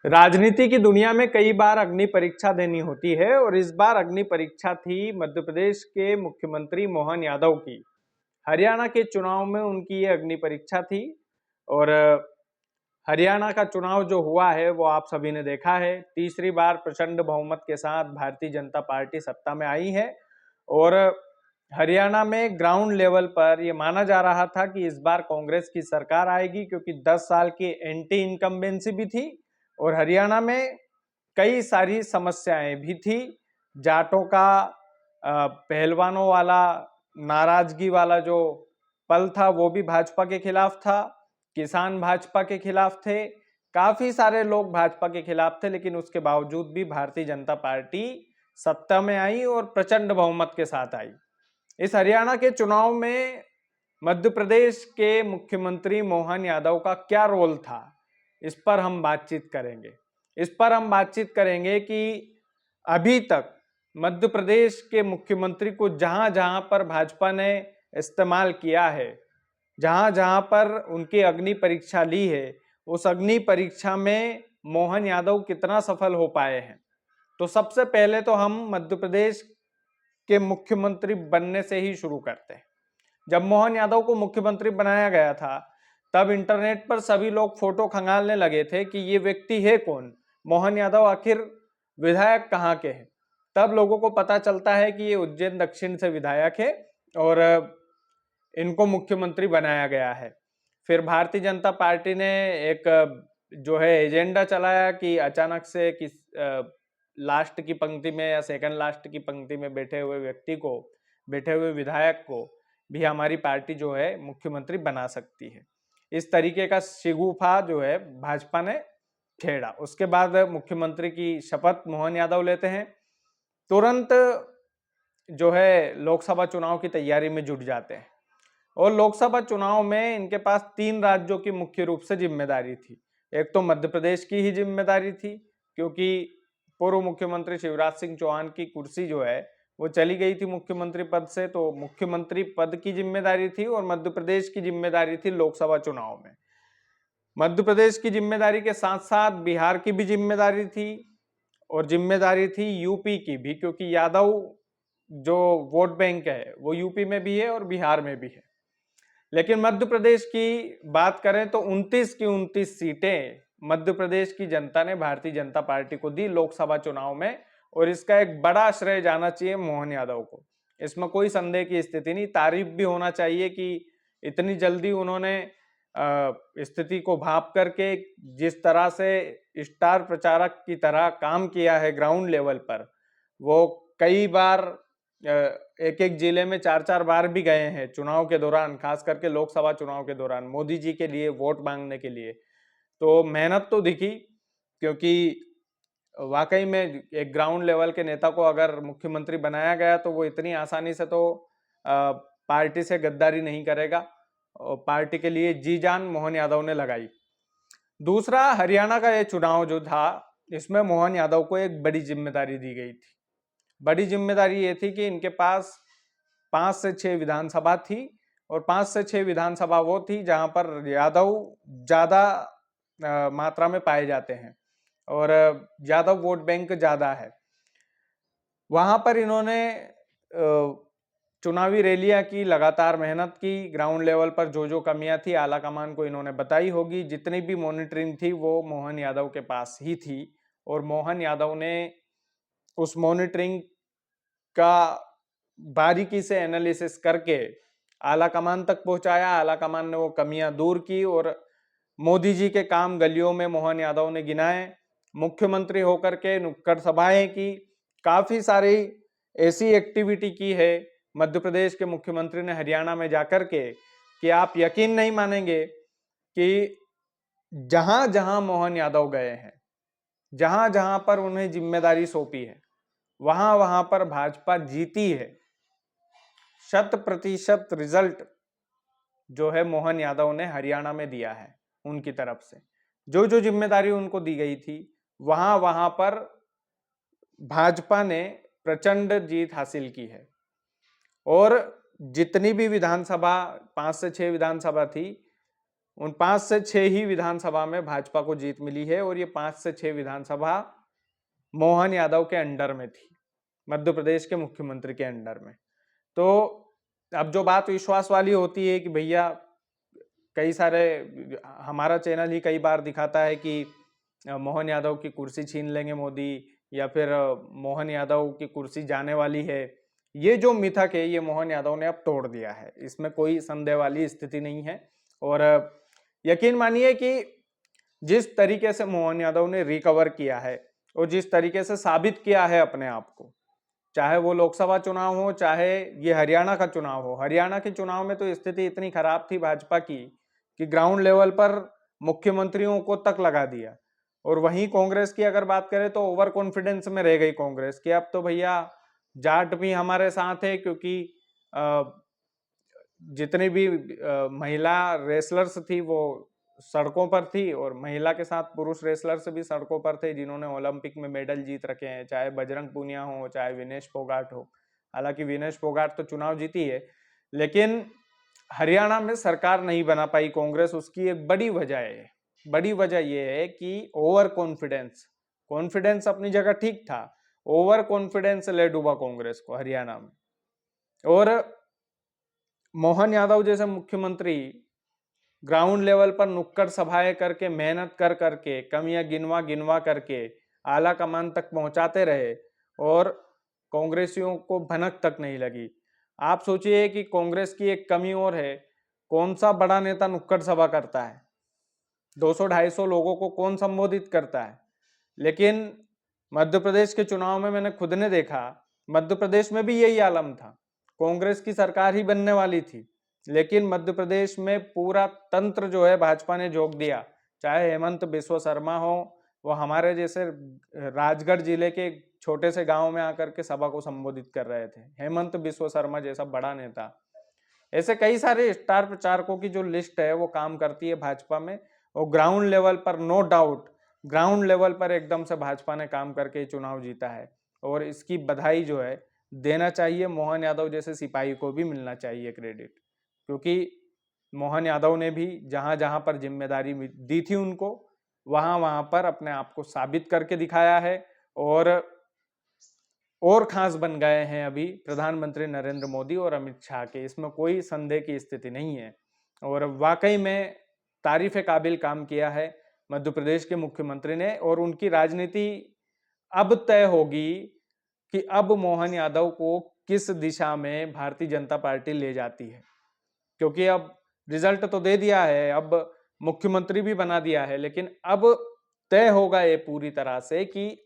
राजनीति की दुनिया में कई बार अग्नि परीक्षा देनी होती है और इस बार अग्नि परीक्षा थी मध्य प्रदेश के मुख्यमंत्री मोहन यादव की। हरियाणा के चुनाव में उनकी ये अग्नि परीक्षा थी और हरियाणा का चुनाव जो हुआ है वो आप सभी ने देखा है। तीसरी बार प्रचंड बहुमत के साथ भारतीय जनता पार्टी सत्ता में आई है और हरियाणा में ग्राउंड लेवल पर ये माना जा रहा था कि इस बार कांग्रेस की सरकार आएगी, क्योंकि 10 साल की एंटी इनकम्बेंसी भी थी और हरियाणा में कई सारी समस्याएं भी थी। जाटों का पहलवानों वाला नाराजगी वाला जो पल था वो भी भाजपा के खिलाफ था। किसान भाजपा के खिलाफ थे, काफी सारे लोग भाजपा के खिलाफ थे, लेकिन उसके बावजूद भी भारतीय जनता पार्टी सत्ता में आई और प्रचंड बहुमत के साथ आई। इस हरियाणा के चुनाव में मध्य प्रदेश के मुख्यमंत्री मोहन यादव का क्या रोल था, इस पर हम बातचीत करेंगे। इस पर हम बातचीत करेंगे कि अभी तक मध्य प्रदेश के मुख्यमंत्री को जहां जहां पर भाजपा ने इस्तेमाल किया है, जहां जहां पर उनकी अग्नि परीक्षा ली है, उस अग्नि परीक्षा में मोहन यादव कितना सफल हो पाए हैं। तो सबसे पहले तो हम मध्य प्रदेश के मुख्यमंत्री बनने से ही शुरू करते हैं। जब मोहन यादव को मुख्यमंत्री बनाया गया था तब इंटरनेट पर सभी लोग फोटो खंगालने लगे थे कि ये व्यक्ति है कौन, मोहन यादव आखिर विधायक कहाँ के हैं। तब लोगों को पता चलता है कि ये उज्जैन दक्षिण से विधायक है और इनको मुख्यमंत्री बनाया गया है। फिर भारतीय जनता पार्टी ने एक जो है एजेंडा चलाया कि अचानक से किस लास्ट की पंक्ति में या सेकंड लास्ट की पंक्ति में बैठे हुए व्यक्ति को, बैठे हुए विधायक को भी हमारी पार्टी जो है मुख्यमंत्री बना सकती है। इस तरीके का शिगुफा जो है भाजपा ने छेड़ा। उसके बाद मुख्यमंत्री की शपथ मोहन यादव लेते हैं, तुरंत जो है लोकसभा चुनाव की तैयारी में जुट जाते हैं और लोकसभा चुनाव में इनके पास 3 राज्यों की मुख्य रूप से जिम्मेदारी थी। एक तो मध्य प्रदेश की ही जिम्मेदारी थी, क्योंकि पूर्व मुख्यमंत्री शिवराज सिंह चौहान की कुर्सी जो है वो चली गई थी मुख्यमंत्री पद से, तो मुख्यमंत्री पद की जिम्मेदारी थी और मध्य प्रदेश की जिम्मेदारी थी लोकसभा चुनाव में। मध्य प्रदेश की जिम्मेदारी के साथ साथ बिहार की भी जिम्मेदारी थी और जिम्मेदारी थी यूपी की भी, क्योंकि यादव जो वोट बैंक है वो यूपी में भी है और बिहार में भी है। लेकिन मध्य प्रदेश की बात करें तो 29 की 29 सीटें मध्य प्रदेश की जनता ने भारतीय जनता पार्टी को दी लोकसभा चुनाव में और इसका एक बड़ा श्रेय जाना चाहिए मोहन यादव को। इसमें कोई संदेह की स्थिति नहीं। तारीफ भी होना चाहिए कि इतनी जल्दी उन्होंने स्थिति को भाप करके जिस तरह से स्टार प्रचारक की तरह काम किया है ग्राउंड लेवल पर, वो कई बार एक एक जिले में 4-4 बार भी गए हैं चुनाव के दौरान, खास करके लोकसभा चुनाव के दौरान मोदी जी के लिए वोट मांगने के लिए। तो मेहनत तो दिखी, क्योंकि वाकई में एक ग्राउंड लेवल के नेता को अगर मुख्यमंत्री बनाया गया तो वो इतनी आसानी से तो पार्टी से गद्दारी नहीं करेगा और पार्टी के लिए जी जान मोहन यादव ने लगाई। दूसरा, हरियाणा का ये चुनाव जो था इसमें मोहन यादव को एक बड़ी जिम्मेदारी दी गई थी। बड़ी जिम्मेदारी ये थी कि इनके पास 5 से 6 विधानसभा थी और 5 से 6 विधानसभा वो थी जहां पर यादव ज्यादा मात्रा में पाए जाते हैं और यादव वोट बैंक ज्यादा है। वहां पर इन्होंने चुनावी रैलियां की, लगातार मेहनत की, ग्राउंड लेवल पर जो जो कमियां थी आला कमान को इन्होंने बताई होगी। जितनी भी मॉनिटरिंग थी वो मोहन यादव के पास ही थी और मोहन यादव ने उस मॉनिटरिंग का बारीकी से एनालिसिस करके आला कमान तक पहुंचाया। आला कमान ने वो कमियां दूर की और मोदी जी के काम गलियों में मोहन यादव ने गिनाए। मुख्यमंत्री होकर के नुक्कड़ सभाएं की, काफी सारी ऐसी एक्टिविटी की है मध्य प्रदेश के मुख्यमंत्री ने हरियाणा में जाकर के कि आप यकीन नहीं मानेंगे कि जहां जहां मोहन यादव गए हैं, जहां जहां पर उन्हें जिम्मेदारी सौंपी है, वहां वहां पर भाजपा जीती है। 100% रिजल्ट जो है मोहन यादव ने हरियाणा में दिया है उनकी तरफ से। जो जो जिम्मेदारी उनको दी गई थी वहां वहां पर भाजपा ने प्रचंड जीत हासिल की है और जितनी भी विधानसभा 5 से 6 विधानसभा थी उन 5 से 6 ही विधानसभा में भाजपा को जीत मिली है और ये 5 से 6 विधानसभा मोहन यादव के अंडर में थी, मध्य प्रदेश के मुख्यमंत्री के अंडर में। तो अब जो बात विश्वास वाली होती है कि भैया कई सारे, हमारा चैनल ही कई बार दिखाता है कि मोहन यादव की कुर्सी छीन लेंगे मोदी, या फिर मोहन यादव की कुर्सी जाने वाली है। ये जो मिथक है ये मोहन यादव ने अब तोड़ दिया है, इसमें कोई संदेह वाली स्थिति नहीं है। और यकीन मानिए कि जिस तरीके से मोहन यादव ने रिकवर किया है और जिस तरीके से साबित किया है अपने आप को, चाहे वो लोकसभा चुनाव हो चाहे ये हरियाणा का चुनाव हो। हरियाणा के चुनाव में तो स्थिति इतनी खराब थी भाजपा की कि ग्राउंड लेवल पर मुख्यमंत्रियों को तक लगा दिया। और वहीं कांग्रेस की अगर बात करें तो ओवर कॉन्फिडेंस में रह गई कांग्रेस कि अब तो भैया जाट भी हमारे साथ है, क्योंकि जितनी भी महिला रेसलर्स थी वो सड़कों पर थी, और महिला के साथ पुरुष रेसलर्स भी सड़कों पर थे जिन्होंने ओलंपिक में मेडल जीत रखे हैं, चाहे बजरंग पूनिया हो चाहे विनेश फोगाट हो। हालांकि विनेश फोगाट तो चुनाव जीती है, लेकिन हरियाणा में सरकार नहीं बना पाई कांग्रेस। उसकी एक बड़ी वजह है, बड़ी वजह यह है कि ओवर कॉन्फिडेंस। कॉन्फिडेंस अपनी जगह ठीक था, ओवर कॉन्फिडेंस ले डूबा कांग्रेस को हरियाणा में। और मोहन यादव जैसे मुख्यमंत्री ग्राउंड लेवल पर नुक्कड़ सभाएं करके, मेहनत कर करके, कमियां गिनवा गिनवा करके आला कमान तक पहुंचाते रहे और कांग्रेसियों को भनक तक नहीं लगी। आप सोचिए कि कांग्रेस की एक कमी और है, कौन सा बड़ा नेता नुक्कड़ सभा करता है? 200-250 लोगों को कौन संबोधित करता है? लेकिन मध्य प्रदेश के चुनाव में मैंने खुद ने देखा, मध्य प्रदेश में भी यही आलम था, कांग्रेस की सरकार ही बनने वाली थी, लेकिन मध्य प्रदेश में पूरा तंत्र जो है भाजपा ने जोक दिया। चाहे हेमंत बिस्वा शर्मा हो, वो हमारे जैसे राजगढ़ जिले के छोटे से गांव में आकर के सभा को संबोधित कर रहे थे, हेमंत बिस्वा शर्मा जैसा बड़ा नेता। ऐसे कई सारे स्टार प्रचारकों की जो लिस्ट है वो काम करती है भाजपा में, और ग्राउंड लेवल पर नो डाउट, ग्राउंड लेवल पर एकदम से भाजपा ने काम करके चुनाव जीता है। और इसकी बधाई जो है देना चाहिए, मोहन यादव जैसे सिपाही को भी मिलना चाहिए क्रेडिट, क्योंकि मोहन यादव ने भी जहां जहां पर जिम्मेदारी दी थी उनको, वहां वहां पर अपने आप को साबित करके दिखाया है। और खास बन गए हैं अभी प्रधानमंत्री नरेंद्र मोदी और अमित शाह के, इसमें कोई संदेह की स्थिति नहीं है। और वाकई में तारीफ काबिल काम किया है मध्य प्रदेश के मुख्यमंत्री ने। और उनकी राजनीति अब तय होगी कि अब मोहन यादव को किस दिशा में भारतीय जनता पार्टी ले जाती है, क्योंकि अब रिजल्ट तो दे दिया है, अब मुख्यमंत्री भी बना दिया है, लेकिन अब तय होगा ये पूरी तरह से कि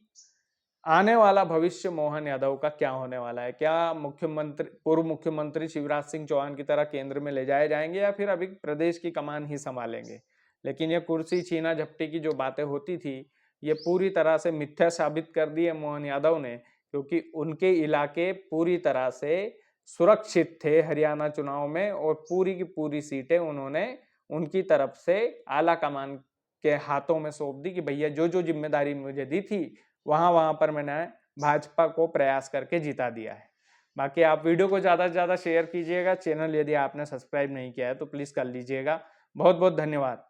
आने वाला भविष्य मोहन यादव का क्या होने वाला है। क्या मुख्यमंत्री, पूर्व मुख्यमंत्री शिवराज सिंह चौहान की तरह केंद्र में ले जाए जाएंगे, या फिर अभी प्रदेश की कमान ही संभालेंगे। लेकिन ये कुर्सी छीना झपटी की जो बातें होती थी ये पूरी तरह से मिथ्या साबित कर दी है मोहन यादव ने, क्योंकि उनके इलाके पूरी तरह से सुरक्षित थे हरियाणा चुनाव में, और पूरी की पूरी सीटें उन्होंने उनकी तरफ से आला कमान के हाथों में सौंप दी कि भैया जो जो जिम्मेदारी मुझे दी थी वहां वहां पर मैंने भाजपा को प्रयास करके जिता दिया है। बाकी आप वीडियो को ज्यादा से ज्यादा शेयर कीजिएगा, चैनल यदि आपने सब्सक्राइब नहीं किया है तो प्लीज कर लीजिएगा। बहुत बहुत धन्यवाद।